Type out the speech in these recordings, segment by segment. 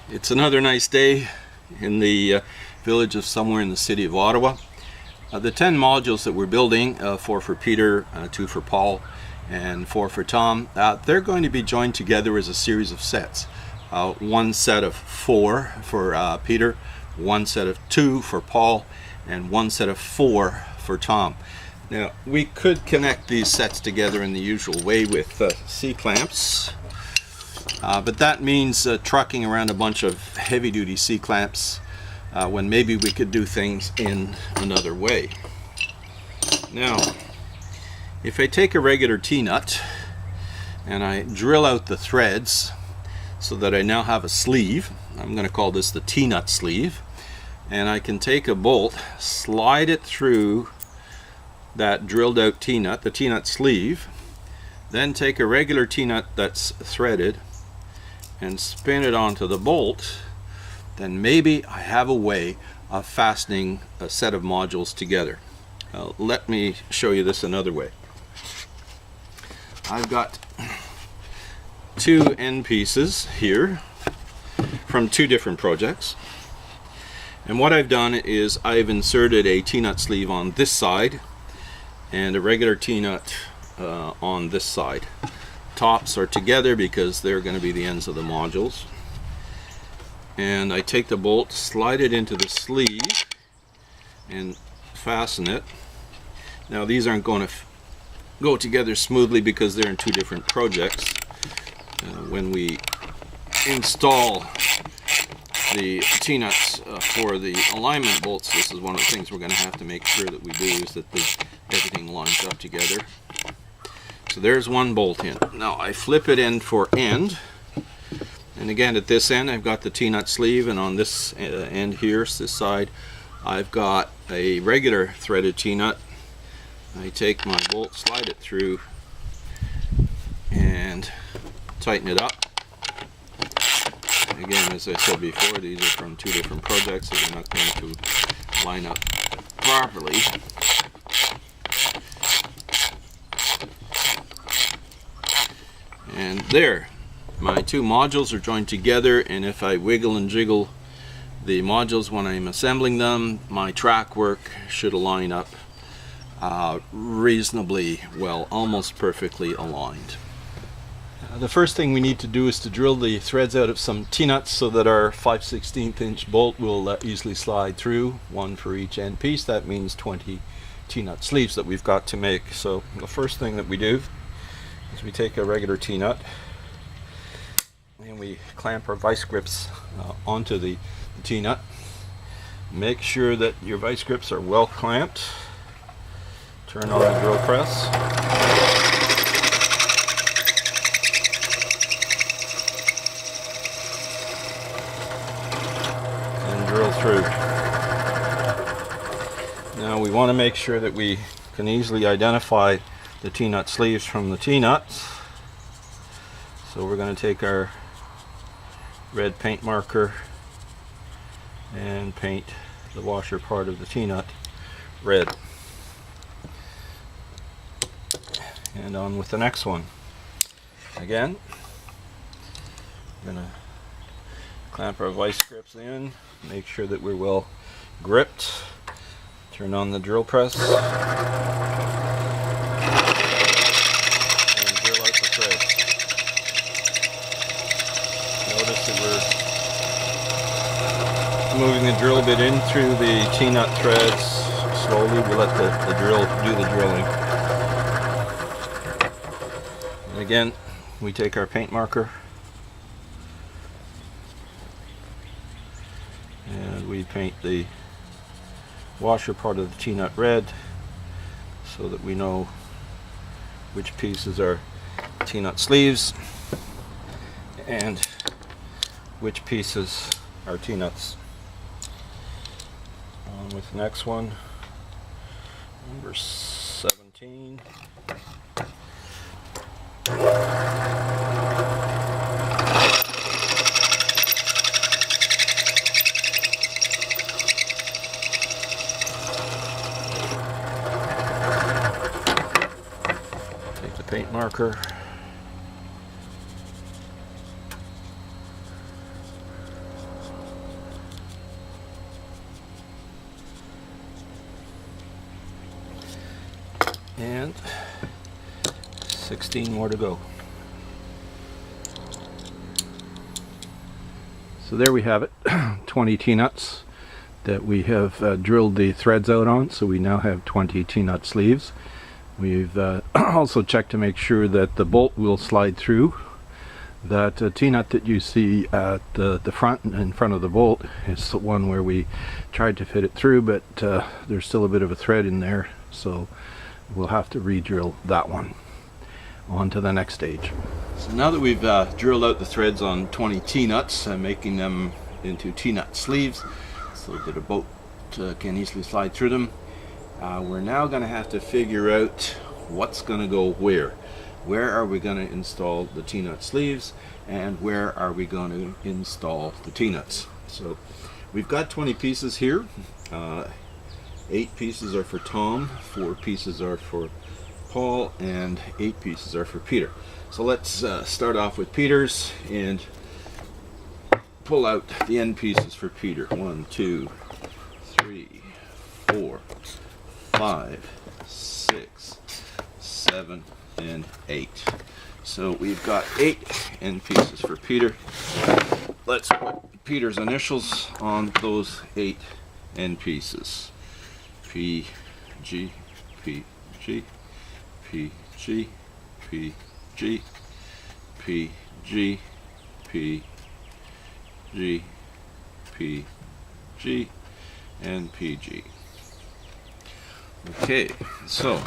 It's another nice day in the village of somewhere in the city of Ottawa. The 10 modules that we're building, 4 for Peter, 2 for Paul, and 4 for Tom, they're going to be joined together as a series of sets. One set of 4 for Peter, one set of 2 for Paul, and one set of 4 for Tom. Now, we could connect these sets together in the usual way with C-clamps. But that means trucking around a bunch of heavy-duty C-clamps when maybe we could do things in another way. Now, if I take a regular T-nut and I drill out the threads so that I now have a sleeve, I'm going to call this the T-nut sleeve, and I can take a bolt, slide it through that drilled out T-nut, the T-nut sleeve, then take a regular T-nut that's threaded and spin it onto the bolt, then maybe I have a way of fastening a set of modules together. Let me show you this another way. I've got 2 end pieces here from 2 different projects, and what I've done is I've inserted a T-nut sleeve on this side and a regular T-nut on this side. Tops are together because they're going to be the ends of the modules, and I take the bolt, slide it into the sleeve and fasten it. Now these aren't going to go together smoothly because they're in 2 different projects. When we install the T-nuts for the alignment bolts, this is one of the things we're going to have to make sure that we do, is that everything lines up together. So there's one bolt in. Now I flip it end for end, and again at this end I've got the T-nut sleeve, and on this end here, this side, I've got a regular threaded T-nut. I take my bolt, slide it through, and tighten it up. Again, as I said before, these are from 2 different projects, so they're not going to line up properly. And there, my 2 modules are joined together, and if I wiggle and jiggle the modules when I'm assembling them, my track work should line up reasonably well, almost perfectly aligned. The first thing we need to do is to drill the threads out of some T-nuts so that our 5/16 inch bolt will easily slide through, 1 for each end piece. That means 20 T-nut sleeves that we've got to make. So the first thing that we do is we take a regular T-nut and we clamp our vice grips onto the T-nut. Make sure that your vice grips are well clamped. Turn on the drill press. And drill through. Now we want to make sure that we can easily identify the T-nut sleeves from the T-nuts. So we're going to take our red paint marker and paint the washer part of the T-nut red. And on with the next one. Again, we're going to clamp our vice grips in, make sure that we're well gripped. Turn on the drill press. Moving the drill bit in through the T-nut threads slowly. We let the drill do the drilling. And again, we take our paint marker and we paint the washer part of the T-nut red so that we know which pieces are T-nut sleeves and which pieces are T-nuts. On with the next one, number 17. Take the paint marker, and 16 more to go. So there we have it, 20 T-nuts that we have drilled the threads out on. So we now have 20 T-nut sleeves. We've also checked to make sure that the bolt will slide through. That T-nut that you see at the front, in front of the bolt, is the one where we tried to fit it through, but there's still a bit of a thread in there, so we'll have to re-drill that one. On to the next stage. So now that we've drilled out the threads on 20 T-nuts, making them into T-nut sleeves so that a boat can easily slide through them, we're now going to have to figure out what's going to go where. Where are we going to install the T-nut sleeves, and where are we going to install the T-nuts? So we've got 20 pieces here. 8 pieces are for Tom, 4 pieces are for Paul, and 8 pieces are for Peter. So let's start off with Peter's and pull out the end pieces for Peter. 1, 2, 3, 4, 5, 6, 7, and 8. So we've got 8 end pieces for Peter. Let's put Peter's initials on those 8 end pieces. P, G, P, G, P, G, P, G, P, G, P, G, P, G, and PG. Okay, so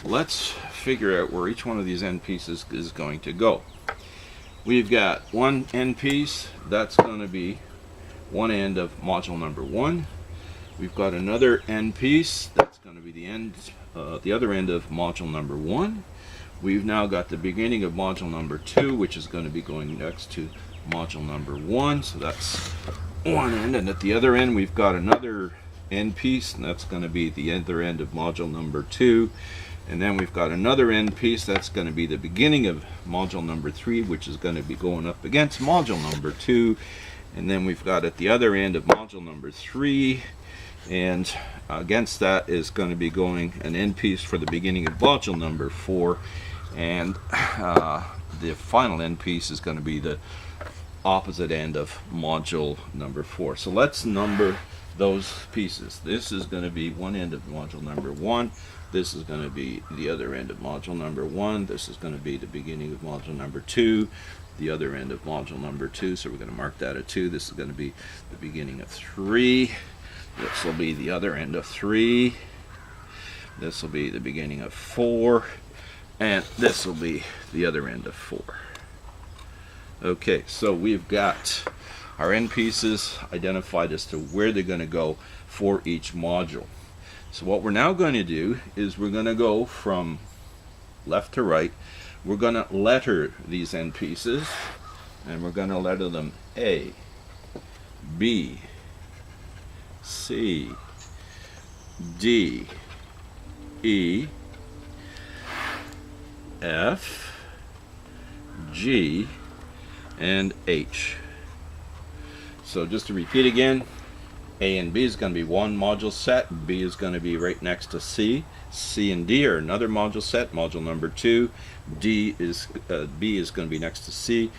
let's figure out where each one of these end pieces is going to go. We've got one end piece that's going to be one end of module number 1. We've got another end piece that's going to be the other end of module number 1. We've now got the beginning of module number 2, which is going to be going next to module number 1. So that's one end, and at the other end we've got another end piece, and that's going to be the other end of module number 2. And then we've got another end piece that's going to be the beginning of module number 3, which is going to be going up against module number 2. And then we've got at the other end of module number 3, and against that is going to be going an end piece for the beginning of module number 4. And the final end piece is going to be the opposite end of module number 4. So let's number those pieces. This is going to be one end of module number 1. This is going to be the other end of module number 1. This is going to be the beginning of module number 2, the other end of module number 2. So we're going to mark that at 2. This is going to be the beginning of 3. This will be the other end of 3. This will be the beginning of 4. And this will be the other end of 4. Okay, so we've got our end pieces identified as to where they're going to go for each module. So what we're now going to do is we're going to go from left to right. We're going to letter these end pieces, and we're going to letter them A, B, C, D, E, F, G, and H. So just to repeat again, A and B is going to be one module set. B is going to be right next to C. C and D are another module set, module number 2. B is going to be next to C.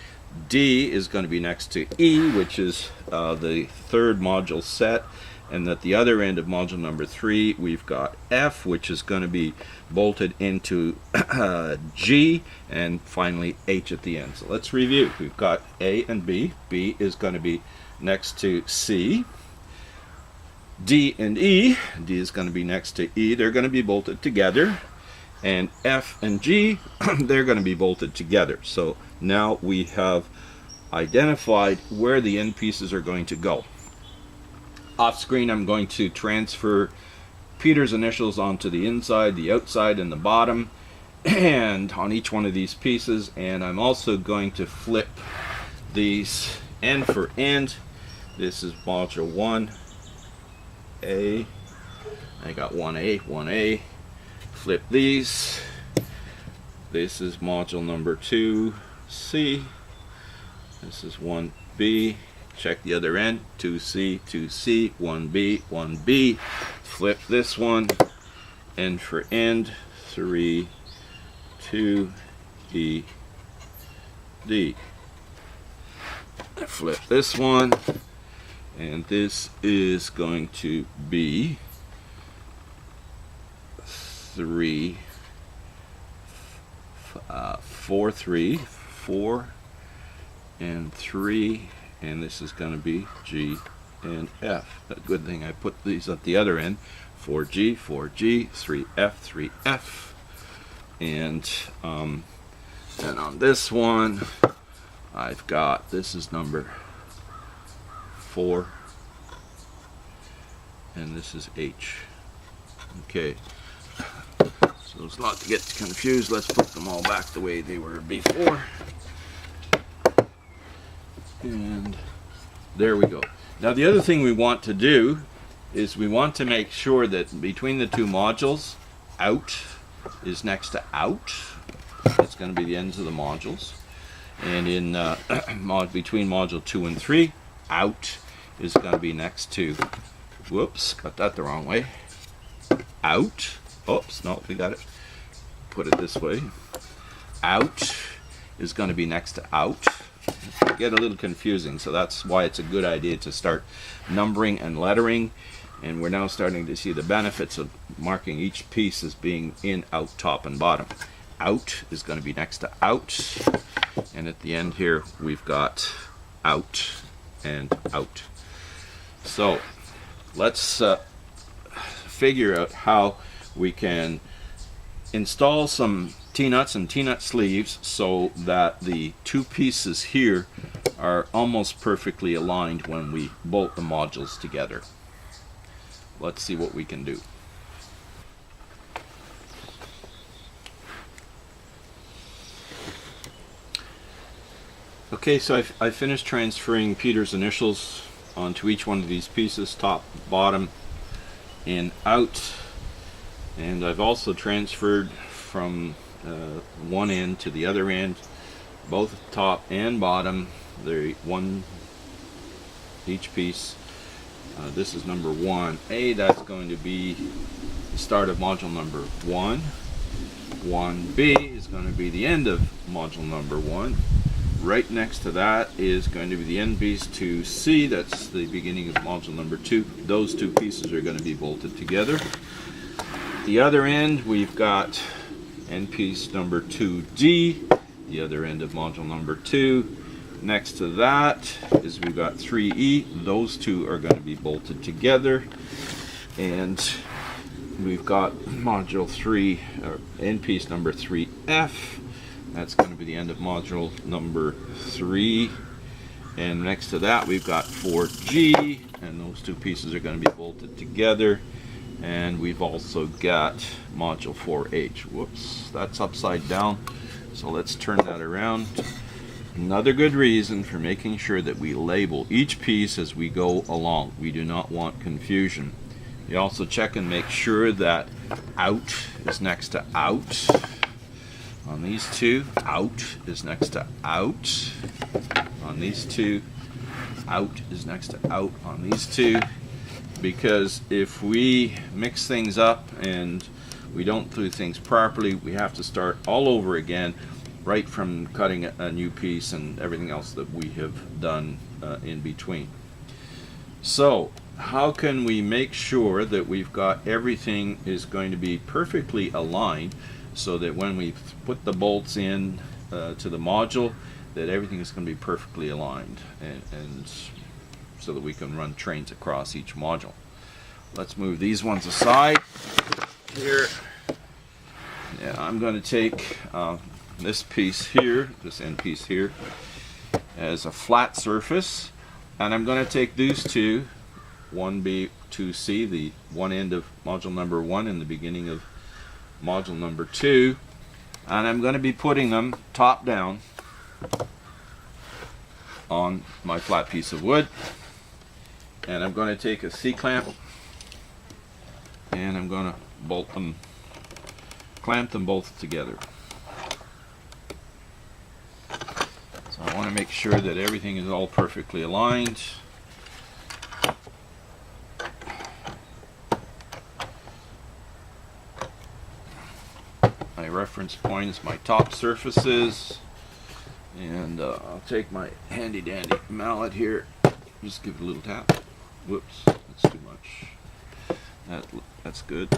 D is going to be next to E, which is the third module set. And at the other end of module number 3, we've got F, which is going to be bolted into G, and finally H at the end. So let's review. We've got A and B. B is going to be next to C. D and E. D is going to be next to E. They're going to be bolted together. And F and G, they're going to be bolted together. So now we have identified where the end pieces are going to go. Off screen, I'm going to transfer Peter's initials onto the inside, the outside, and the bottom, and on each one of these pieces. And I'm also going to flip these end for end. This is module 1A. I got 1A, 1A. Flip these. This is module number 2C. This is 1B. Check the other end, 2C, 2C, 1B, 1B. Flip this one, end for end, 3, 2, E, D. I flip this one, and this is going to be 3, 4, 3, 4, and 3, and this is going to be G and F. A good thing I put these at the other end. 4G, 4G, 3F, 3F, and then on this one I've got, this is number 4, and this is H. Okay, so it's not to get confused. Let's put them all back the way they were before, and there we go. Now the other thing we want to do is we want to make sure that between the two modules, out is next to out. It's going to be the ends of the modules. And in between module 2 and 3, out is going to be next to, whoops, got that the wrong way, out, oops, no, we got it, put it this way, out is going to be next to out. Get a little confusing, so that's why it's a good idea to start numbering and lettering, and we're now starting to see the benefits of marking each piece as being in, out, top, and bottom. Out is going to be next to out, and at the end here we've got out and out. So let's figure out how we can install some T-nuts and T-nut sleeves so that the two pieces here are almost perfectly aligned when we bolt the modules together. Let's see what we can do. Okay, so I finished transferring Peter's initials onto each one of these pieces, top, bottom, and out. And I've also transferred from one end to the other end, both top and bottom. They're one each piece. This is number 1A. That's going to be the start of module number 1. 1B is going to be the end of module number 1. Right next to that is going to be the end piece to C. That's the beginning of module number 2. Those two pieces are going to be bolted together. At the other end, we've got end piece number 2D, the other end of module number 2. Next to that is we've got 3E. Those two are going to be bolted together. And we've got module 3, or end piece number 3F. That's going to be the end of module number 3. And next to that we've got 4G, and those two pieces are going to be bolted together. And we've also got module 4H. Whoops, that's upside down. So let's turn that around. Another good reason for making sure that we label each piece as we go along. We do not want confusion. You also check and make sure that out is next to out. On these two, out is next to out. On these two, out is next to out on these two. Because if we mix things up and we don't do things properly, we have to start all over again, right from cutting a new piece and everything else that we have done in between. So how can we make sure that we've got everything is going to be perfectly aligned, so that when we put the bolts in to the module, that everything is going to be perfectly aligned, and so that we can run trains across each module. Let's move these ones aside here. Yeah, I'm going to take this piece here, this end piece here, as a flat surface, and I'm going to take these two, 1B, 2C, the one end of module number 1 and the beginning of module number 2, and I'm going to be putting them top down on my flat piece of wood, and I'm going to take a C-clamp and I'm going to bolt them, clamp them both together. So I want to make sure that everything is all perfectly aligned. reference point is my top surfaces. And I'll take my handy dandy mallet here, just give it a little tap. Whoops, that's too much. That's good.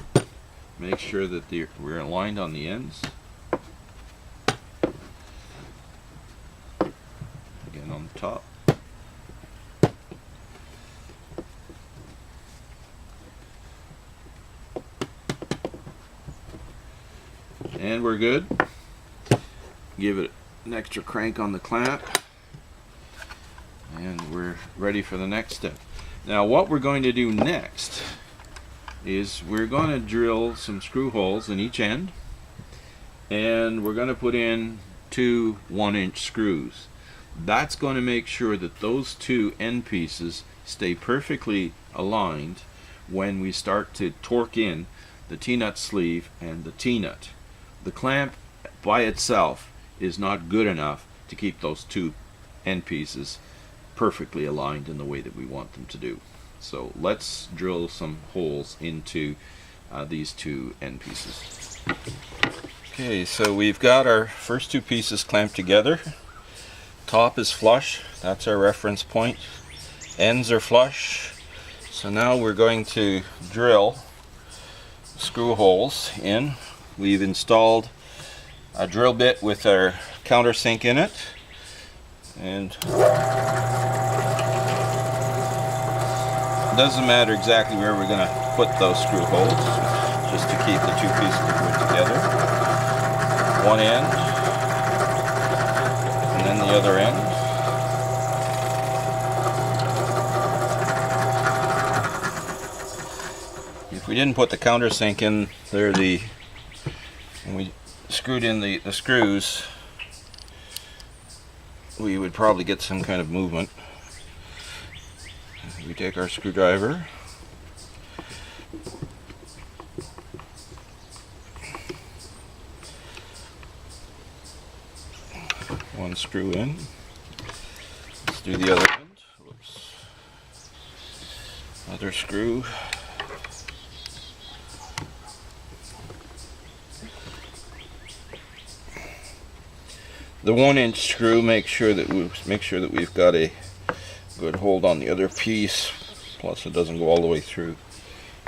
Make sure that we're aligned on the ends. Again on the top. And we're good. Give it an extra crank on the clamp, and we're ready for the next step. Now what we're going to do next is we're going to drill some screw holes in each end, and we're going to put in 2 1-inch screws. That's going to make sure that those 2 end pieces stay perfectly aligned when we start to torque in the T-nut sleeve and the T-nut. The clamp by itself is not good enough to keep those 2 end pieces perfectly aligned in the way that we want them to do. So let's drill some holes into these 2 end pieces. Okay, so we've got our first 2 pieces clamped together. Top is flush, that's our reference point. Ends are flush. So now we're going to drill screw holes in. We've installed a drill bit with our countersink in it, and it doesn't matter exactly where we're going to put those screw holes, just to keep the 2 pieces of wood together. One end and then the other end. If we didn't put the countersink in there, when we screwed in the screws, we would probably get some kind of movement. We take our screwdriver, one screw in, let's do the other end. Whoops. Other screw. The 1-inch screw, make sure that we've got a good hold on the other piece, plus it doesn't go all the way through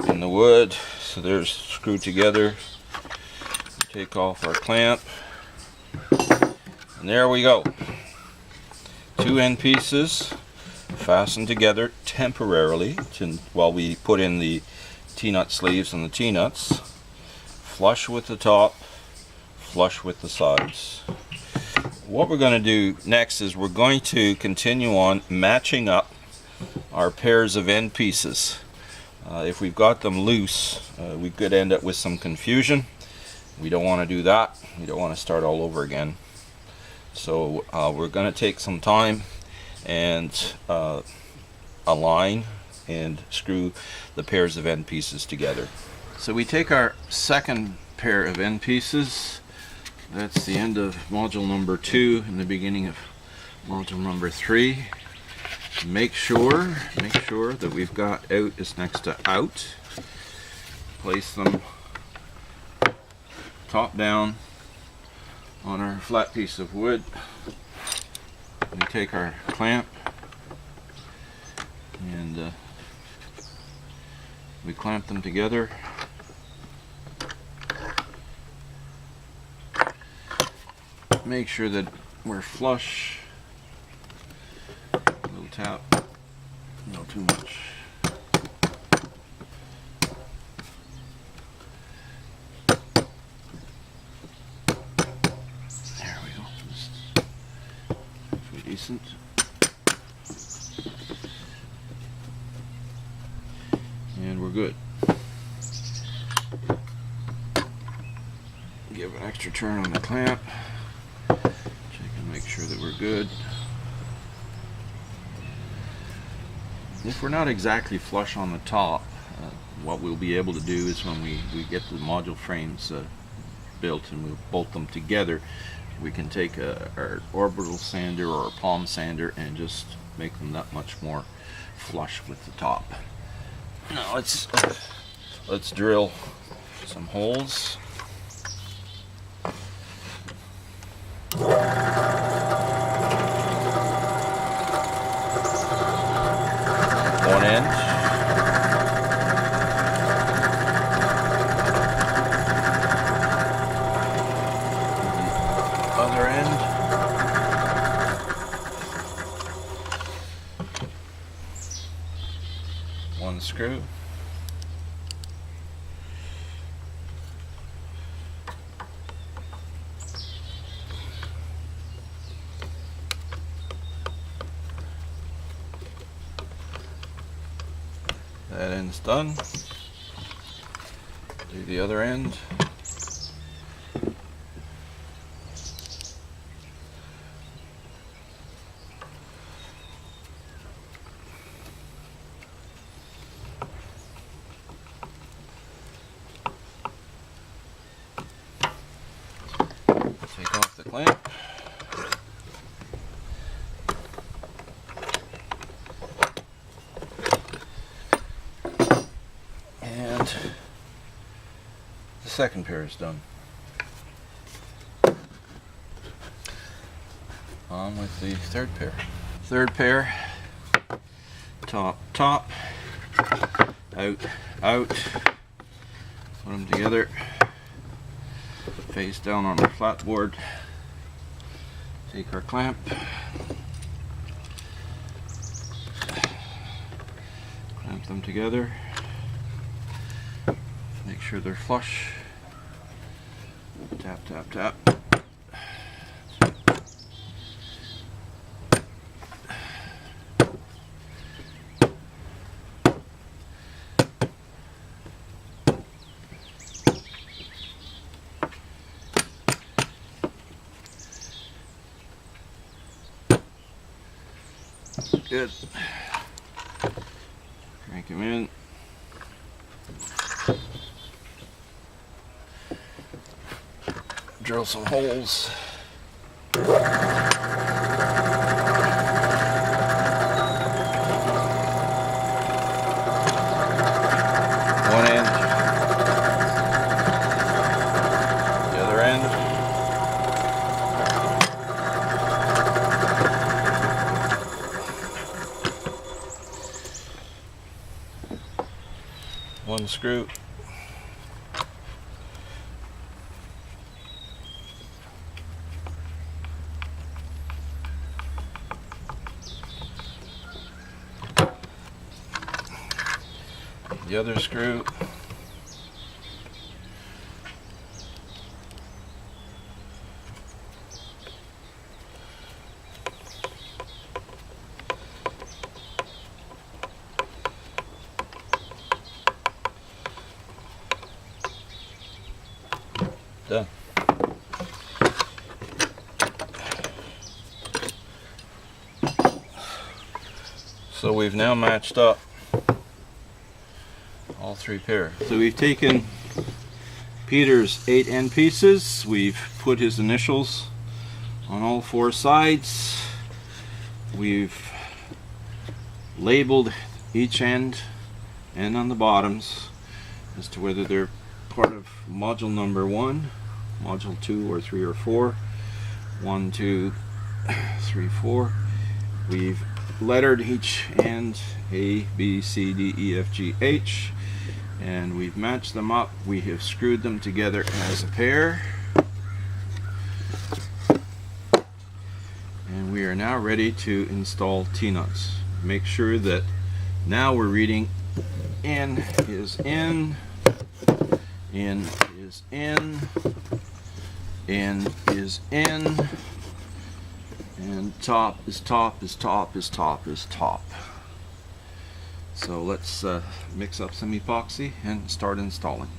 in the wood. So there's screwed together. Take off our clamp, and there we go. 2 end pieces fastened together temporarily while we put in the T-nut sleeves and the T-nuts. Flush with the top, flush with the sides. What we're going to do next is we're going to continue on matching up our pairs of end pieces. If we've got them loose, we could end up with some confusion. We don't want to do that. We don't want to start all over again. So we're going to take some time and align and screw the pairs of end pieces together. So we take our second pair of end pieces. That's the end of module number 2 and the beginning of module number 3. Make sure that we've got out is next to out. Place them top down on our flat piece of wood. We take our clamp and we clamp them together. Make sure that we're flush. A little tap, no too much. There we go. Just pretty decent. And we're good. Give an extra turn on the clamp. Make sure that we're good. If we're not exactly flush on the top, what we'll be able to do is when we get the module frames built and we'll bolt them together, we can take our orbital sander or a palm sander and just make them that much more flush with the top. Now let's drill some holes. 1 inch. The other end. One screw. That end's done. Do the other end. Take off the clamp. And the second pair is done. On with the third pair. Third pair, top, top, out, out. Put them together, face down on our flat board. Take our clamp, clamp them together. Make sure they're flush. Tap, tap, tap. Good. Crank him in. Drill some holes. 1 inch. The other end. One screw. The other screw. Done. So we've now matched up all 3 pairs. So we've taken Peter's 8 end pieces, we've put his initials on all 4 sides, we've labeled each end and on the bottoms as to whether they're part of module number 1, module 2 or 3 or 4, 1, 2, 3, 4. We've lettered each end A, B, C, D, E, F, G, H, and we've matched them up. We have screwed them together as a pair, and we are now ready to install T-nuts. Make sure that now we're reading in is in is in is in, and top is top is top is top is top. So let's mix up some epoxy and start installing.